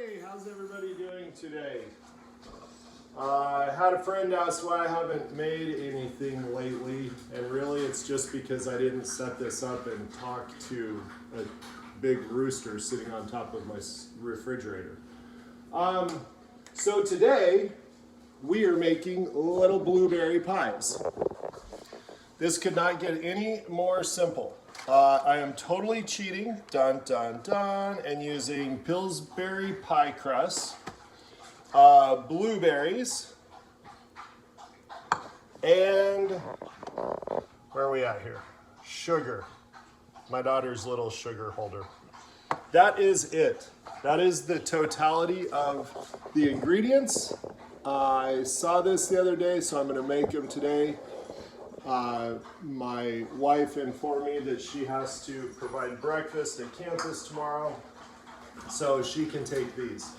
Hey, how's everybody doing today? I had a friend ask why I haven't made anything lately, and really it's just because I didn't set this up and talk to a big rooster sitting on top of my refrigerator. So today we are making little blueberry pies. This could not get any more simple. I am totally cheating, dun dun dun, and using Pillsbury pie crust, blueberries, and where are we at here? Sugar. My daughter's little sugar holder. That is it. That is the totality of the ingredients. I saw this the other day, so I'm going to make them today. My wife informed me that she has to provide breakfast at campus tomorrow, so she can take these.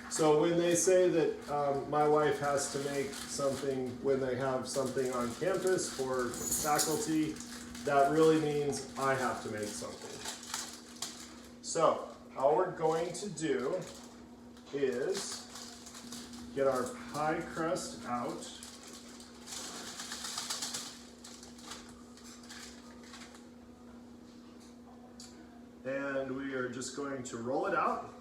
So when they say that my wife has to make something when they have something on campus for faculty, that really means I have to make something. So all we're going to do is get our pie crust out. And we are just going to roll it out.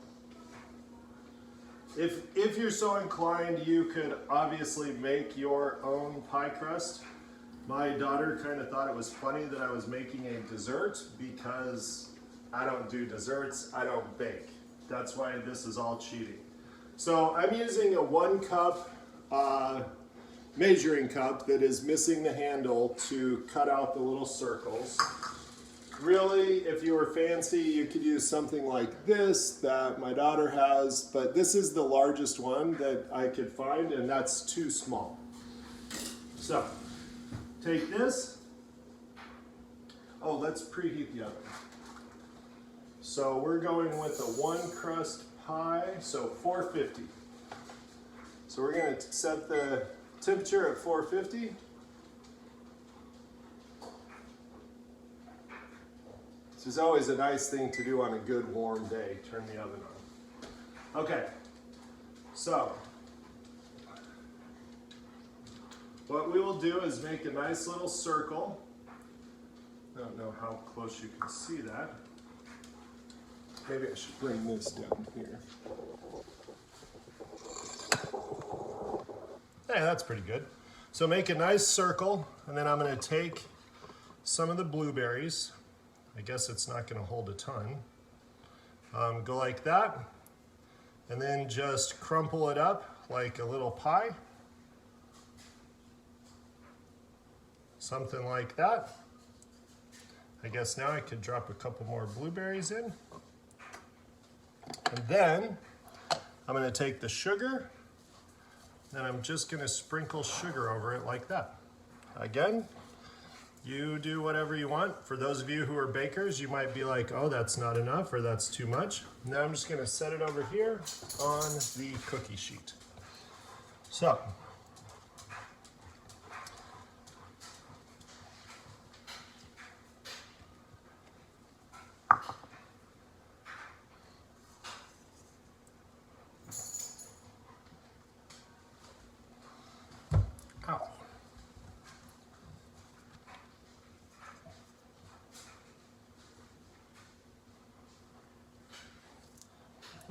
If you're so inclined, you could obviously make your own pie crust. My daughter kind of thought it was funny that I was making a dessert because I don't do desserts, I don't bake. That's why this is all cheating. So I'm using a 1 cup measuring cup that is missing the handle to cut out the little circles. Really, if you were fancy, you could use something like this that my daughter has, but this is the largest one that I could find, and that's too small. So, take this. Oh, let's preheat the oven. So we're going with a 1 crust pie, so 450. So we're going to set the temperature at 450. This is always a nice thing to do on a good warm day, turn the oven on. Okay, so what we will do is make a nice little circle. I don't know how close you can see that. Maybe I should bring this down here. Hey, that's pretty good. So make a nice circle, and then I'm going to take some of the blueberries. I guess it's not going to hold a ton. Go like that, and then just crumple it up like a little pie. Something like that. I guess now I could drop a couple more blueberries in. And then I'm going to take the sugar, and I'm just going to sprinkle sugar over it like that. Again, you do whatever you want. For those of you who are bakers, you might be like, oh, that's not enough or that's too much. Now I'm just going to set it over here on the cookie sheet. So, ow.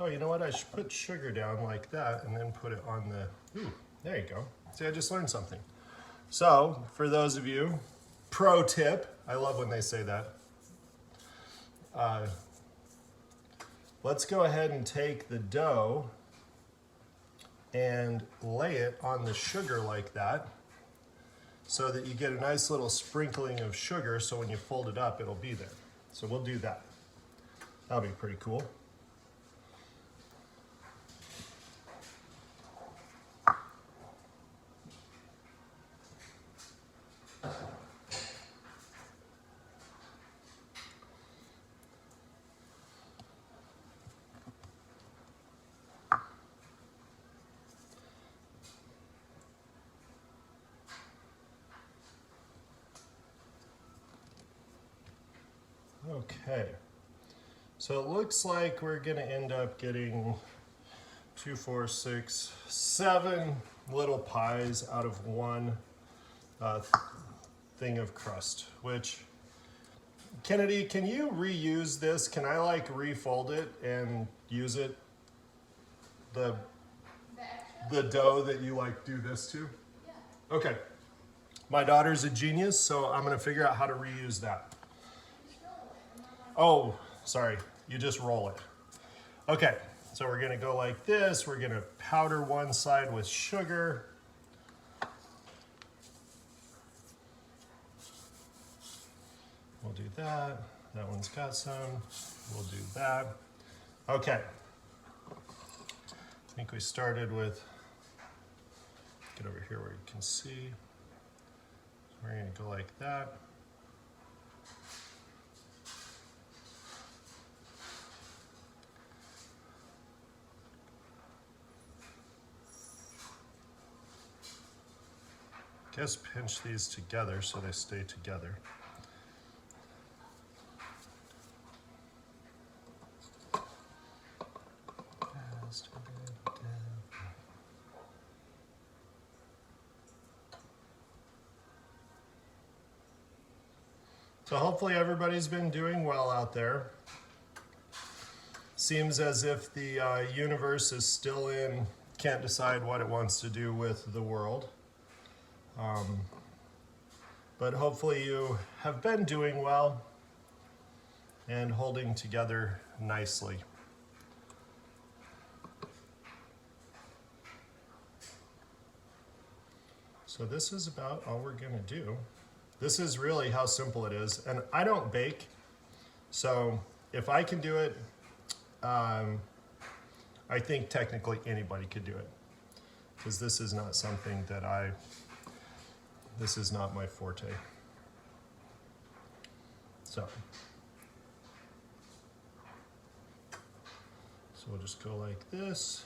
Oh, you know what? I should put sugar down like that and then put it on the, ooh, there you go. See, I just learned something. So, for those of you, pro tip, I love when they say that. Let's go ahead and take the dough and lay it on the sugar like that so that you get a nice little sprinkling of sugar, so when you fold it up, it'll be there. So we'll do that. That'll be pretty cool. Okay, so it looks like we're going to end up getting 2, 4, 6, 7 little pies out of one thing of crust, which, Kennedy, can you reuse this? Can I like refold it and use it? The dough that you like do this to? Yeah. Okay. My daughter's a genius, so I'm gonna figure out how to reuse that. Oh, sorry, you just roll it. Okay, so we're gonna go like this. We're gonna powder one side with sugar. We'll do that. That one's got some. We'll do that. Okay. I think we started with, get over here where you can see. So we're gonna go like that. Just pinch these together so they stay together. So hopefully everybody's been doing well out there. Seems as if the universe is still can't decide what it wants to do with the world. But hopefully you have been doing well and holding together nicely. So this is about all we're gonna do. This is really how simple it is. And I don't bake, so if I can do it, I think technically anybody could do it. Because this is not something that this is not my forte. So we'll just go like this.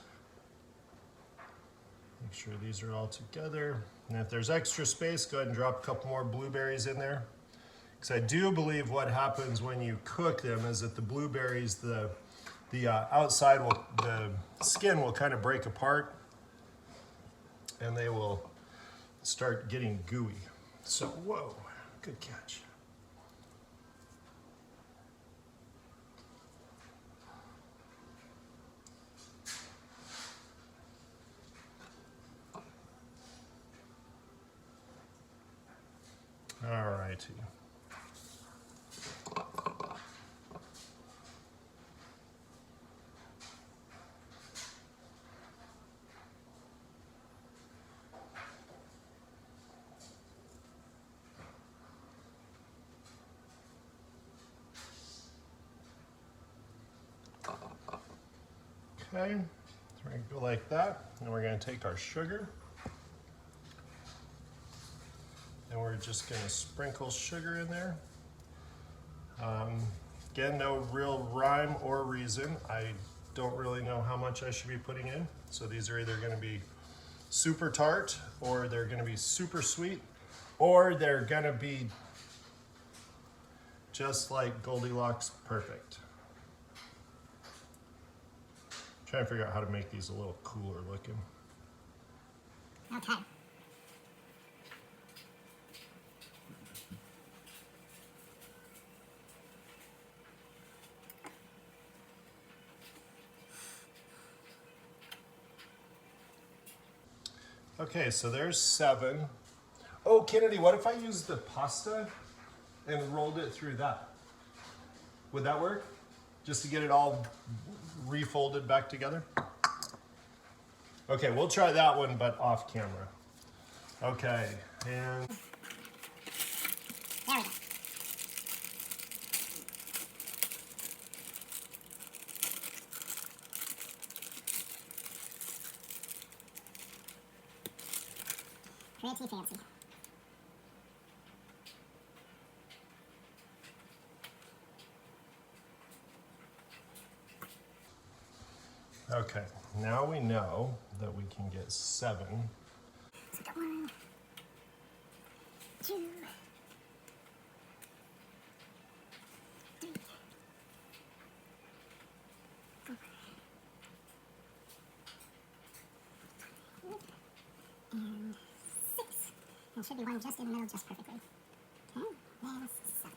Make sure these are all together. And if there's extra space, go ahead and drop a couple more blueberries in there. Because I do believe what happens when you cook them is that the blueberries, the outside the skin will kind of break apart and they will start getting gooey. So, whoa, good catch. All righty. Okay, so we're gonna go like that, and we're gonna take our sugar, and we're just gonna sprinkle sugar in there. Again, no real rhyme or reason. I don't really know how much I should be putting in, so these are either gonna be super tart, or they're gonna be super sweet, or they're gonna be just like Goldilocks perfect. Trying to figure out how to make these a little cooler looking. Okay. Okay, so there's 7. Oh, Kennedy, what if I used the pasta and rolled it through that? Would that work? Just to get it all refolded back together? Okay, we'll try that one, but off camera. Okay, and... There we go. Pretty fancy. Okay, now we know that we can get 7. So 1, 2, 3, 4, There should be one just in the middle, just perfectly. Okay, and 7.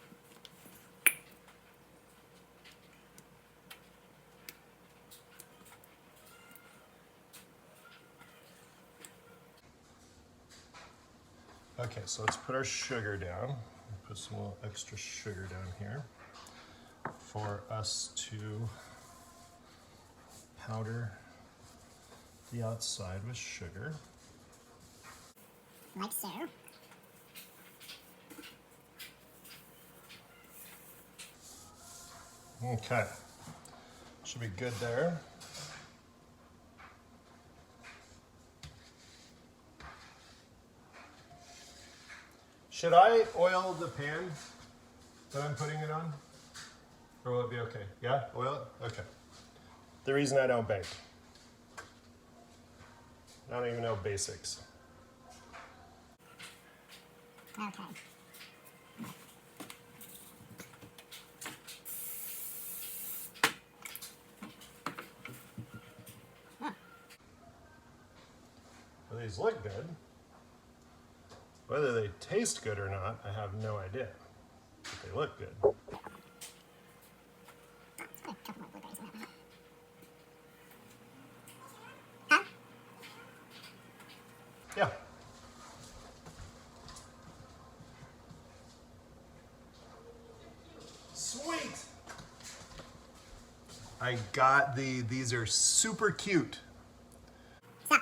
Okay, so let's put our sugar down. Put some little extra sugar down here for us to powder the outside with sugar. Like so. Okay, should be good there. Should I oil the pan that I'm putting it on? Or will it be okay? Yeah, oil it? Okay. The reason I don't bake. I don't even know basics. Okay. Well, these look good. Whether they taste good or not, I have no idea. But they look good. Let's put a couple more blueberries in that one. Huh? Yeah. Sweet! I got these are super cute. Stop.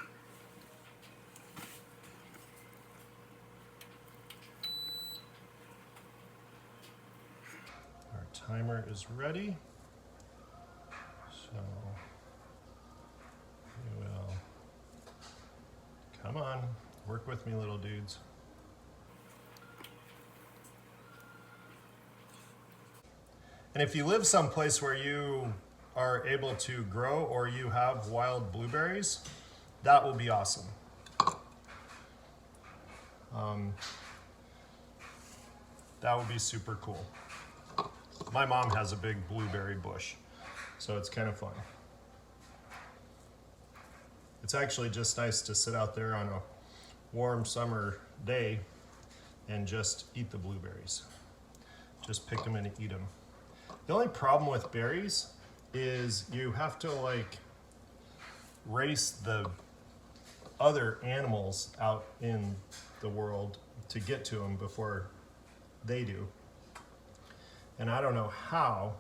Our timer is ready. So we will, come on, work with me, little dudes. And if you live someplace where you are able to grow or you have wild blueberries, that will be awesome. That would be super cool. My mom has a big blueberry bush, so it's kind of fun. It's actually just nice to sit out there on a warm summer day and just eat the blueberries. Just pick them and eat them. The only problem with berries is you have to like race the other animals out in the world to get to them before they do. And I don't know how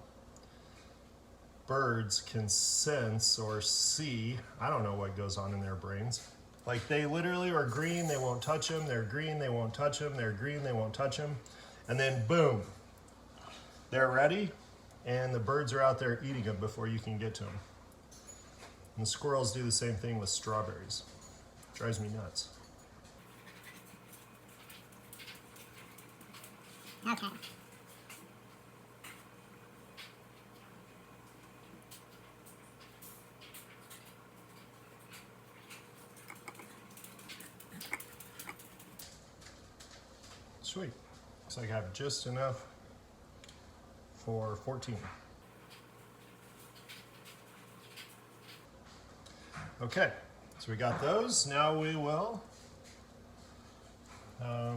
birds can sense or see. I don't know what goes on in their brains. Like they literally are green, they won't touch them. They're green, they won't touch them. They're green, they won't touch them. And then boom, they're ready. And the birds are out there eating them before you can get to them. And the squirrels do the same thing with strawberries. Drives me nuts. Okay. Sweet. Looks like I have just enough for 14. Okay, so we got those. Now we will, yeah,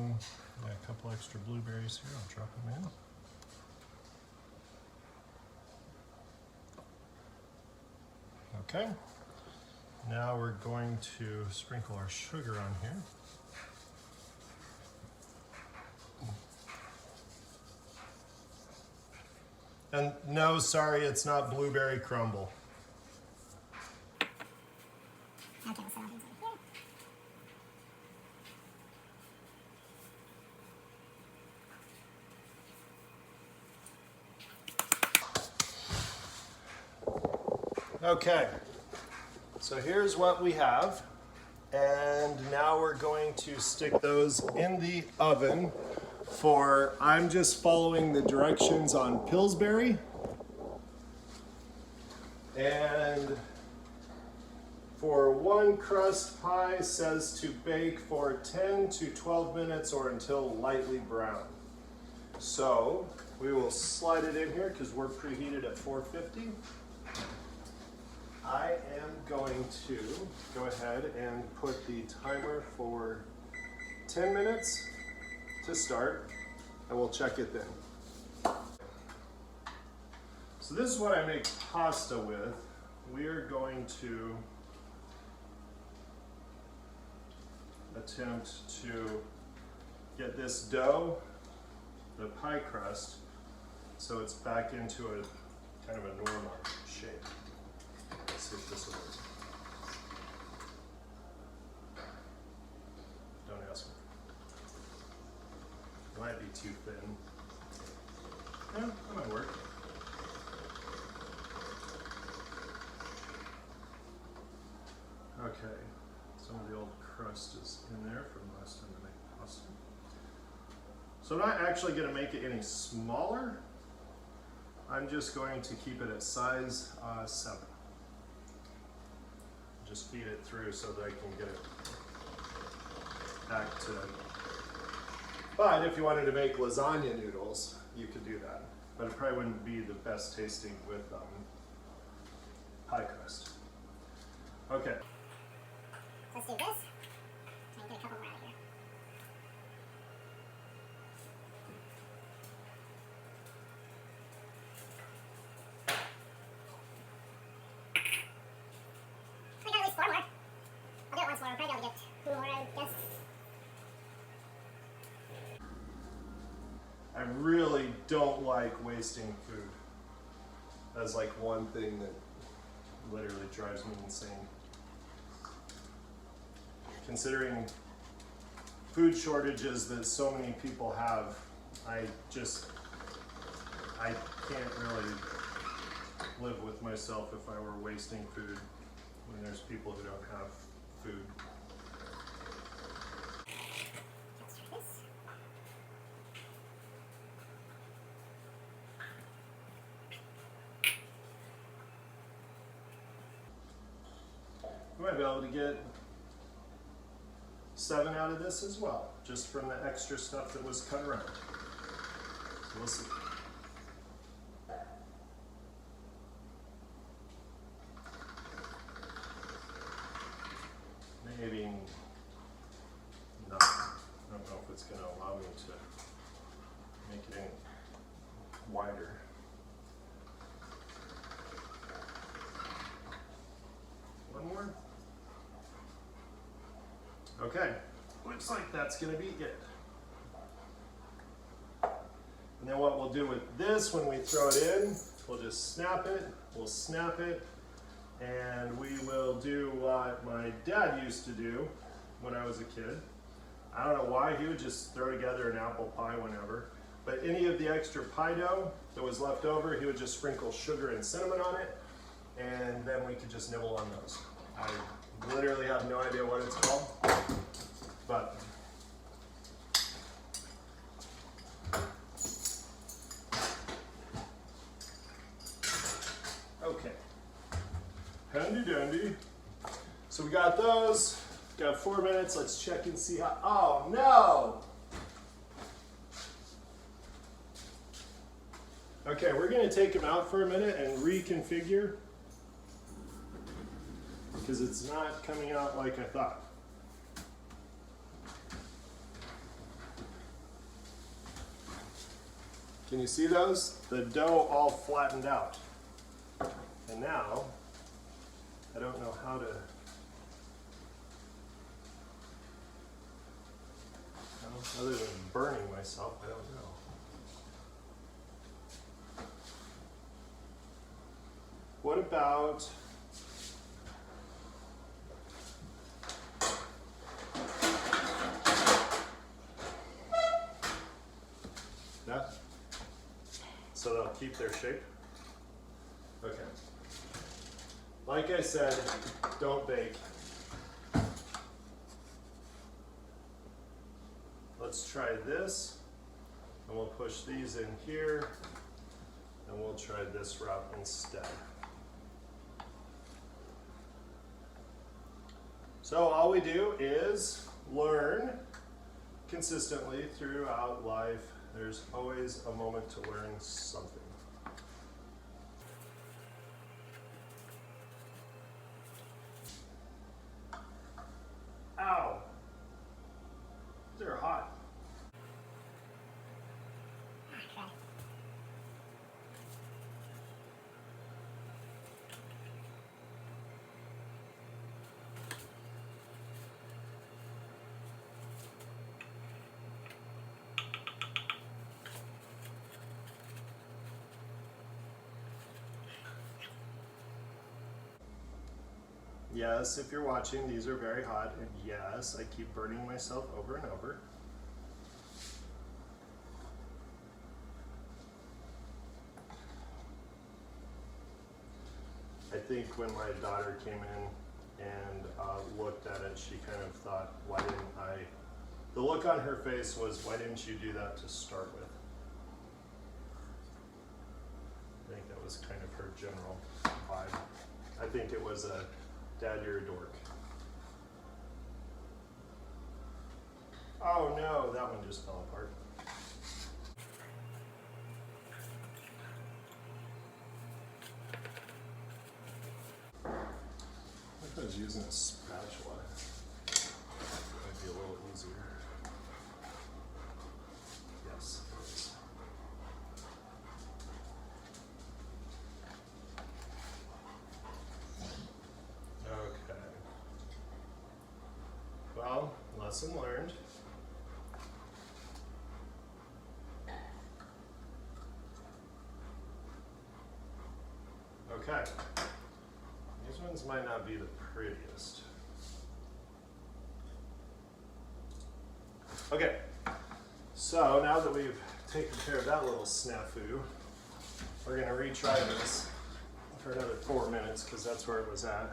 a couple extra blueberries here. I'll drop them in. Okay, now we're going to sprinkle our sugar on here. And no, sorry, it's not blueberry crumble. Okay, we'll set all these over here. Okay, so here's what we have. And now we're going to stick those in the oven for, I'm just following the directions on Pillsbury. And for one crust pie says to bake for 10 to 12 minutes or until lightly brown. So we will slide it in here because we're preheated at 450. I am going to go ahead and put the timer for 10 minutes to start, and we'll check it then. So this is what I make pasta with. We are going to attempt to get this dough, the pie crust, so it's back into a kind of a normal shape. Let's see if this will work. Don't ask me. It might be too thin. Yeah, that might work. Okay, some of the old crust is in there from last time I made pasta. So I'm not actually going to make it any smaller. I'm just going to keep it at size 7. Just feed it through so that I can get it back to. But if you wanted to make lasagna noodles, you could do that. But it probably wouldn't be the best tasting with pie crust. Okay. Let's do this. And get a couple more out of here. I got at least 4 more. I'll do it once more. I'll probably be able to get 2 more, I guess. I really don't like wasting food. That's like one thing that literally drives me insane. Considering food shortages that so many people have, I can't really live with myself if I were wasting food when there's people who don't have food. Let's try this. You might be able to get 7 out of this as well, just from the extra stuff that was cut around. So we'll see. Maybe not. I don't know if it's going to allow me to make it any wider. One more. Okay, looks like that's going to be it. And then what we'll do with this when we throw it in, we'll just snap it, we'll snap it, and we will do what my dad used to do when I was a kid. I don't know why, he would just throw together an apple pie whenever, but any of the extra pie dough that was left over, he would just sprinkle sugar and cinnamon on it, and then we could just nibble on those. I literally have no idea what it's called, but okay. Handy dandy. So we got those. Got 4 minutes. Let's check and see how. Oh no! Okay, we're going to take them out for a minute and reconfigure because it's not coming out like I thought. Can you see those? The dough all flattened out. And now, I don't know how to. Other than burning myself, I don't know. What about that? So they'll keep their shape? Okay. Like I said, don't bake. Let's try this, and we'll push these in here, and we'll try this route instead. So all we do is learn consistently throughout life. There's always a moment to learn something. Ow! Is Yes, if you're watching, these are very hot, and yes, I keep burning myself over and over. I think when my daughter came in and looked at it, she kind of thought, why didn't I? The look on her face was, why didn't you do that to start with? I think that was kind of her general vibe. I think it was a, Dad, you're a dork. Oh no, that one just fell apart. If I was using a spatula, it might be a little easier. Yes, it is. Okay. Well, lesson learned. Okay. These ones might not be the prettiest. Okay. So now that we've taken care of that little snafu, we're going to retry this for another 4 minutes because that's where it was at.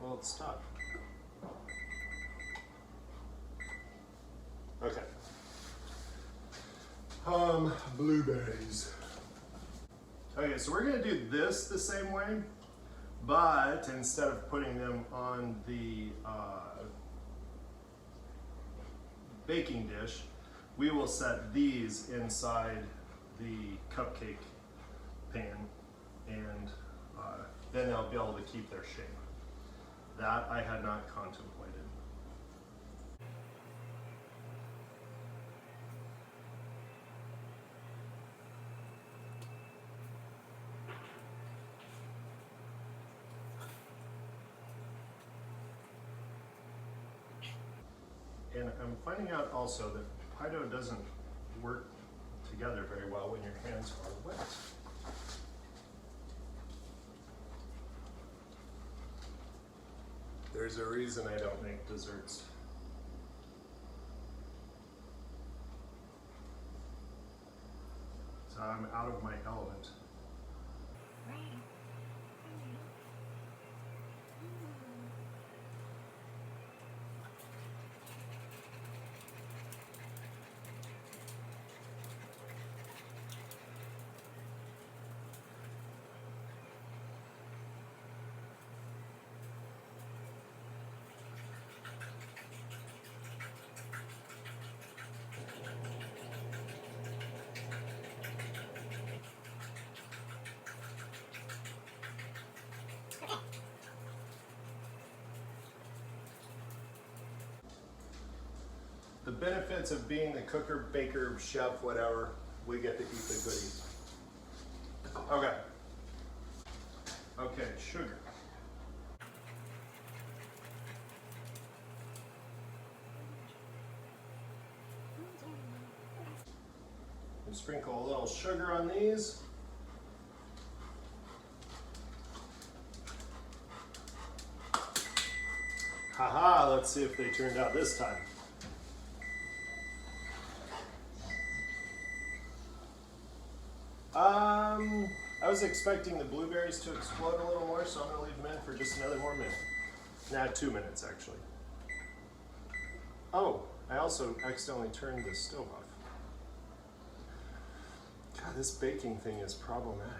Well, it stopped. Okay. Blueberries. Okay, so we're gonna do this the same way, but instead of putting them on the baking dish, we will set these inside the cupcake pan, and then they'll be able to keep their shape. That I had not contemplated. And I'm finding out also that Play-Doh doesn't work together very well when your hands are wet. There's a reason I don't make desserts. So I'm out of my element. The benefits of being the cooker, baker, chef, whatever, we get to eat the goodies. Okay. Okay, sugar. And sprinkle a little sugar on these. Haha, let's see if they turned out this time. I was expecting the blueberries to explode a little more, so I'm gonna leave them in for just another more minute. Nah, 2 minutes actually. Oh, I also accidentally turned the stove off. God, this baking thing is problematic.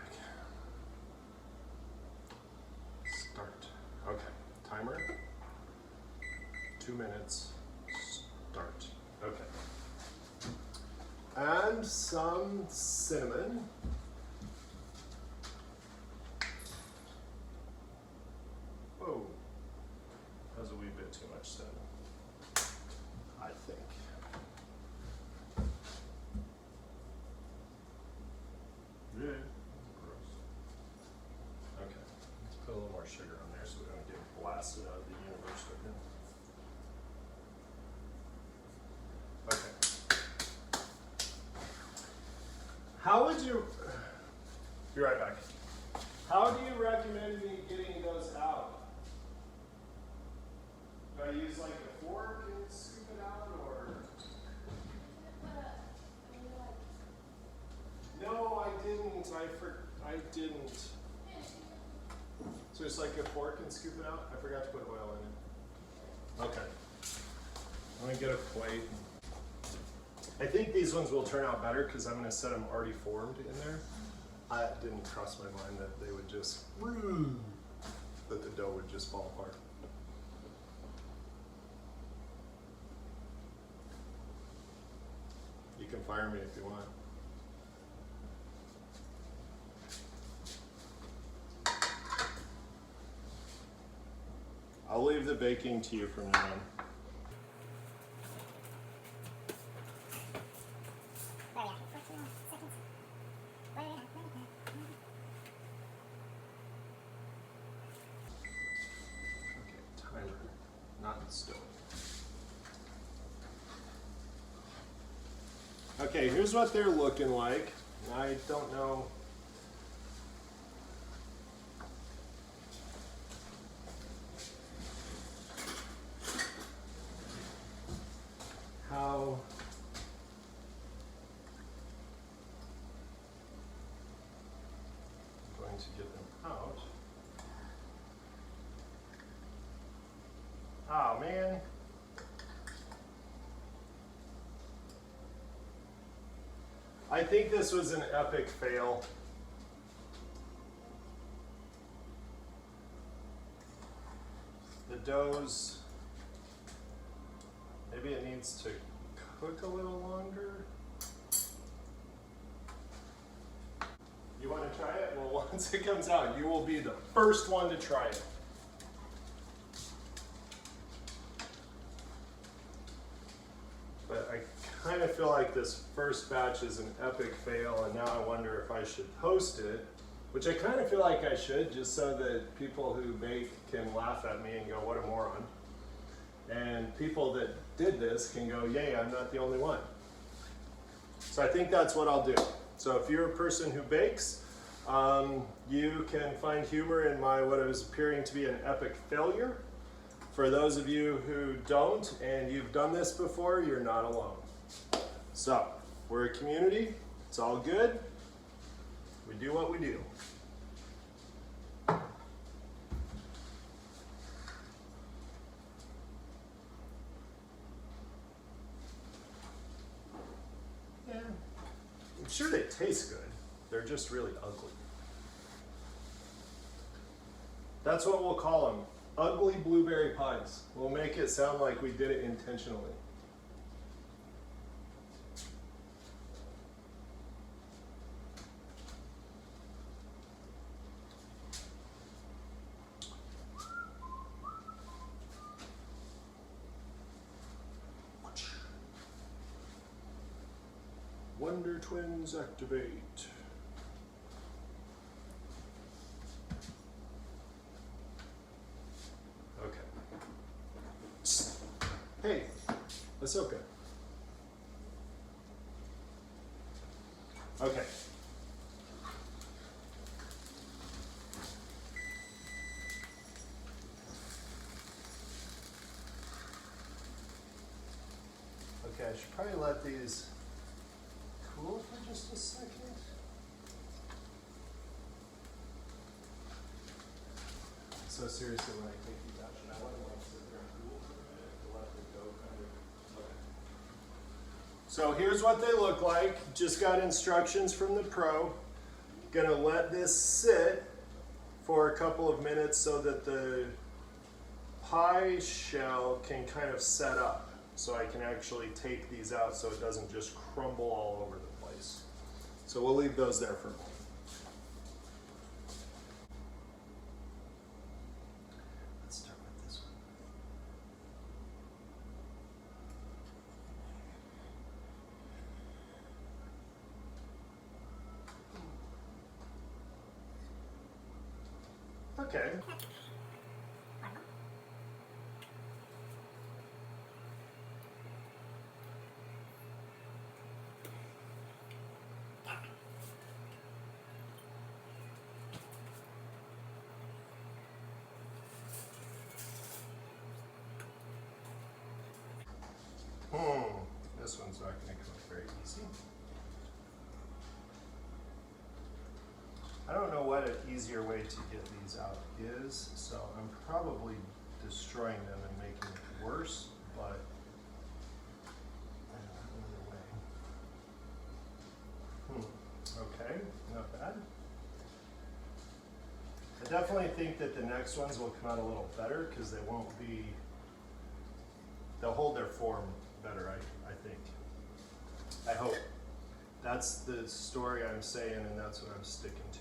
Start. Okay, timer. 2 minutes. Start. Okay. And some cinnamon. Whoa, that was a wee bit too much cinnamon, I think. Yeah, gross. Okay, let's put a little more sugar on there so we don't get blasted out of the universe right now. Okay. How would you, be right back. How do you recommend me getting those out? Do I use like a fork and scoop it out, or? No, I didn't. I didn't. So it's like a fork and scoop it out? I forgot to put oil in it. Okay. I'm gonna get a plate. I think these ones will turn out better because I'm gonna set them already formed in there. It didn't cross my mind that they would just, that the dough would just fall apart. You can fire me if you want. I'll leave the baking to you from now on. Okay, here's what they're looking like. I don't know. How I'm going to get them out. Oh man. I think this was an epic fail. The dough's, maybe it needs to cook a little longer. You want to try it? Well, once it comes out, you will be the first one to try it. But I kind of feel like this first batch is an epic fail, and now I wonder if I should post it, which I kind of feel like I should, just so that people who bake can laugh at me and go, what a moron. And people that did this can go, yay, I'm not the only one. So I think that's what I'll do. So if you're a person who bakes, you can find humor in my what is appearing to be an epic failure. For those of you who don't and you've done this before, you're not alone. So, we're a community, it's all good. We do what we do. Yeah. I'm sure they taste good. They're just really ugly. That's what we'll call them. Ugly blueberry pies. We'll make it sound like we did it intentionally. Wonder Twins activate. Okay. Hey, Ahsoka. Okay. Okay, I should probably let these cool for just a second. So seriously, when I take these out, should I let them sit there and cool for a minute to let them go kind of? Okay. So here's what they look like. Just got instructions from the pro. Gonna let this sit for a couple of minutes so that the pie shell can kind of set up. So I can actually take these out so it doesn't just crumble all over the place. So we'll leave those there for a moment. Let's start with this one. Okay. this one's not going to come up very easy. I don't know what an easier way to get these out is, so I'm probably destroying them and making it worse, but I don't have another way. Okay, not bad. I definitely think that the next ones will come out a little better because they won't be, they'll hold their form better, I think. I hope. That's the story I'm saying, and that's what I'm sticking to.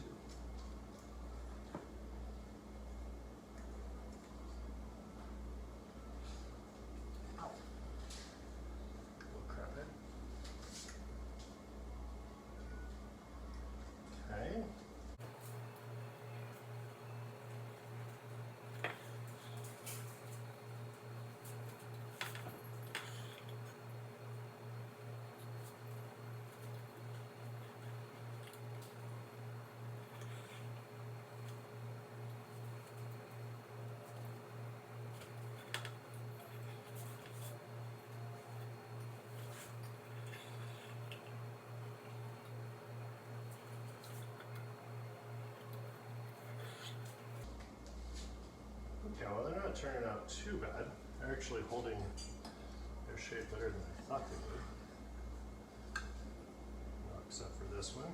Okay. Okay, well, they're not turning out too bad. They're actually holding their shape better than I thought they would. Well, except for this one.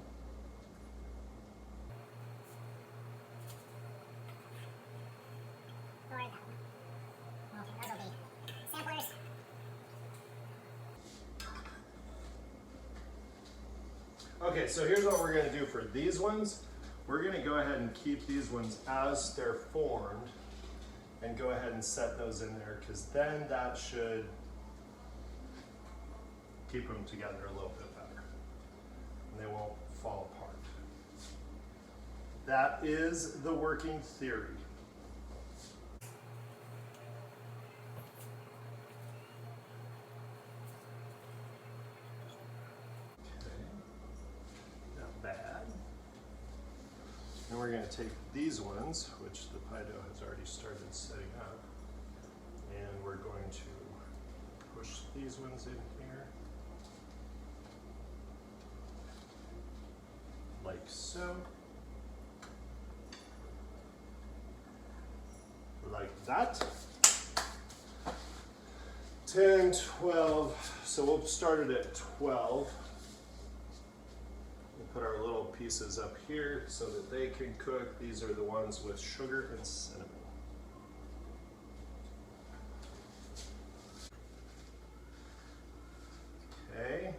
Or that one. Okay, those will be samplers. Okay, so here's what we're going to do for these ones. We're going to go ahead and keep these ones as they're formed and go ahead and set those in there, because then that should keep them together a little bit better and they won't fall apart. That is the working theory. And we're going to take these ones, which the pie dough has already started setting up, and we're going to push these ones in here, like so, like that. 10, 12, so we'll start it at 12. Put our little pieces up here so that they can cook. These are the ones with sugar and cinnamon. Okay,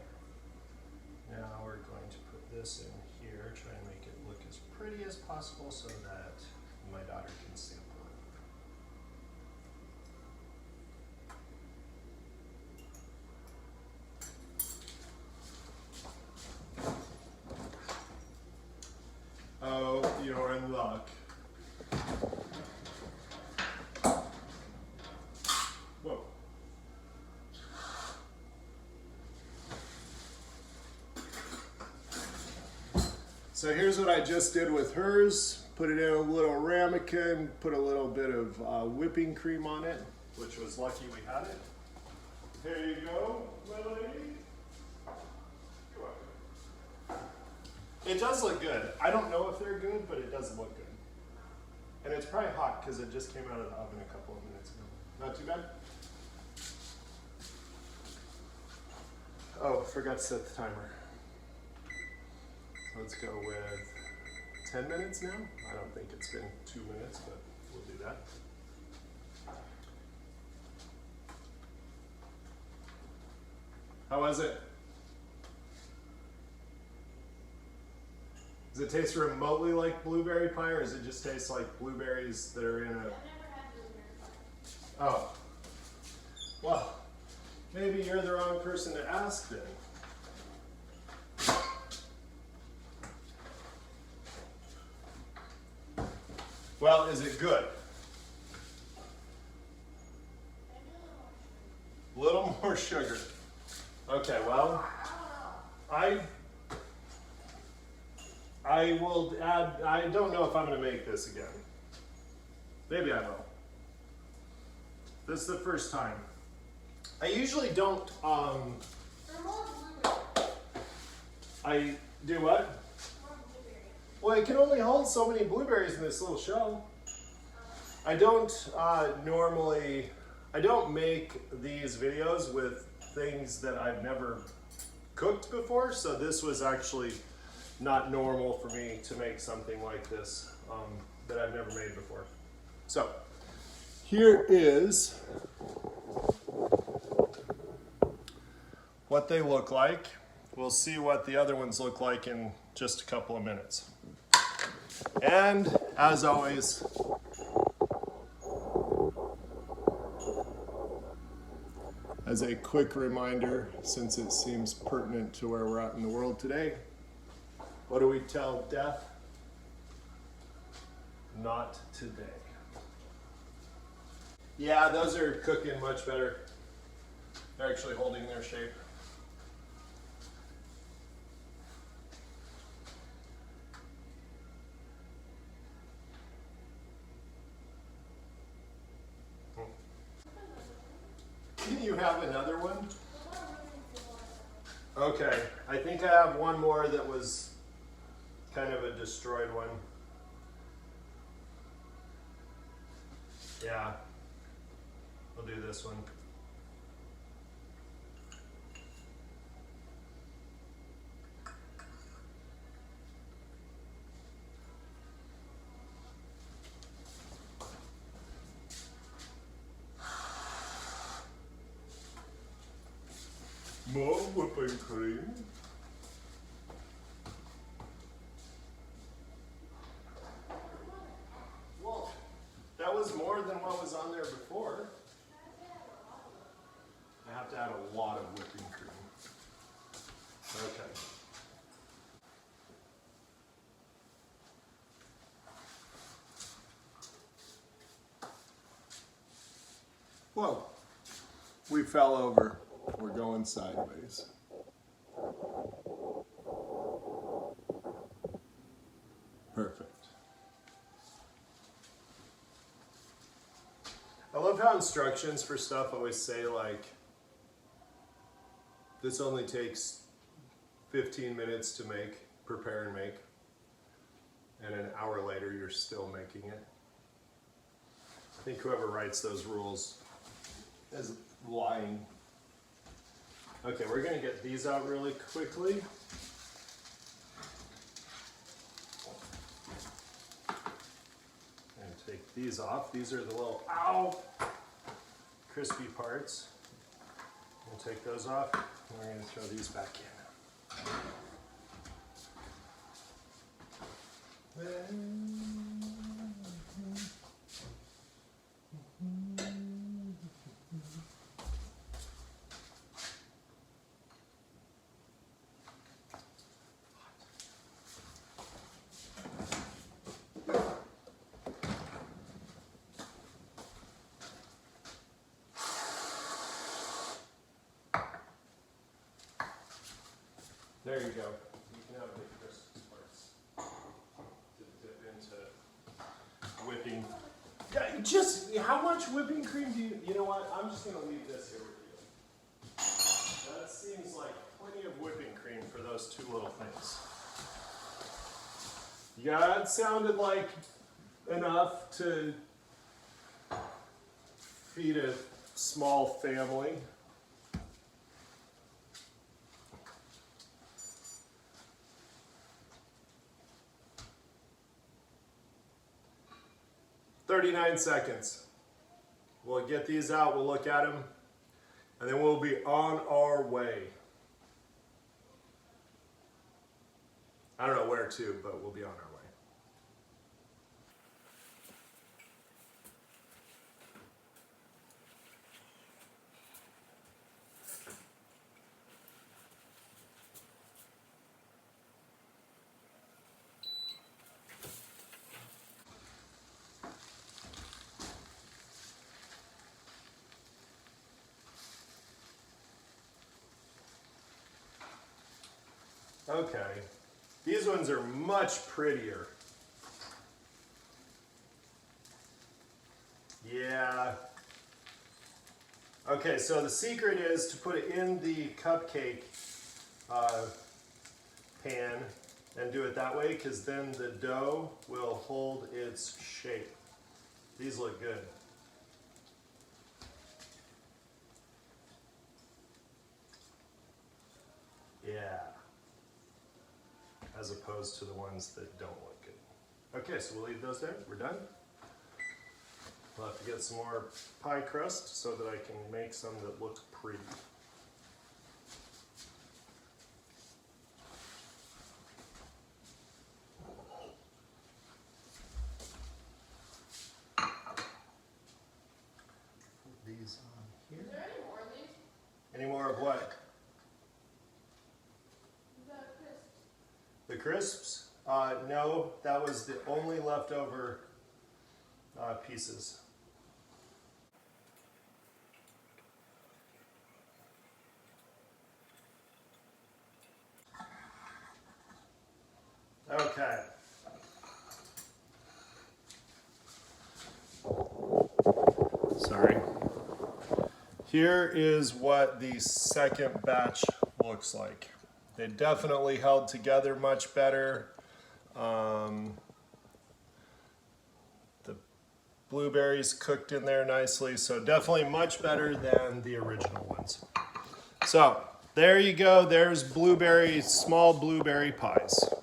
now we're going to put this in here, try and make it look as pretty as possible so that my daughter can sample it. Oh, you're in luck. Whoa. So here's what I just did with hers. Put it in a little ramekin, put a little bit of whipping cream on it, which was lucky we had it. Here you go, my lady. You're welcome. It does look good. I don't know if they're good, but it does look good. And it's probably hot because it just came out of the oven a couple of minutes ago. Not too bad. Oh, forgot to set the timer. So let's go with 10 minutes now. I don't think it's been 2 minutes, but we'll do that. How was it? Does it taste remotely like blueberry pie, or does it just taste like blueberries that are in a... I've never had blueberry pie. Oh. Well, maybe you're the wrong person to ask then. Well, is it good? A little more sugar. Okay, well, I will add, I don't know if I'm going to make this again. Maybe I will. This is the first time. I usually don't, For They're more blueberry. I do what? More blueberry. Well, it can only hold so many blueberries in this little shell. I don't I don't make these videos with things that I've never cooked before, so this was actually not normal for me to make something like this that I've never made before. So, here is what they look like. We'll see what the other ones look like in just a couple of minutes. And as always, as a quick reminder, since it seems pertinent to where we're at in the world today, what do we tell death? Not today. Yeah, those are cooking much better. They're actually holding their shape. Can you have another one? Okay, I think I have one more that was kind of a destroyed one. Yeah, we'll do this one. More whipping cream. Well, that was more than what was on there before. I have to add a lot of whipping cream. Okay. Whoa. We fell over. We're going sideways. Perfect. I love how instructions for stuff always say like, this only takes 15 minutes to make, prepare and make, and an hour later you're still making it. I think whoever writes those rules is lying. Okay, we're gonna get these out really quickly. And take these off. These are the little, ow, crispy parts. We'll take those off, and we're gonna throw these back in. There you go. You can have the crisp parts to dip into whipping. Yeah, just how much whipping cream do you know what? I'm just gonna leave this here with you. That seems like plenty of whipping cream for those two little things. Yeah, it sounded like enough to feed a small family. "39 seconds. We'll get these out, we'll look at them, and then we'll be on our way. I don't know where to, but we'll be on our way. Okay, these ones are much prettier. Yeah. Okay, so the secret is to put it in the cupcake pan and do it that way, because then the dough will hold its shape. These look good. Yeah. As opposed to the ones that don't look good. Okay, so we'll leave those there. We're done. We'll have to get some more pie crust so that I can make some that look pretty. Put these on here. Is there any more of these? Any more of what? The crisps. The crisps? No, that was the only leftover pieces. Okay. Sorry. Here is what the second batch looks like. They definitely held together much better. The blueberries cooked in there nicely, so definitely much better than the original ones. So there you go. There's small blueberry pies.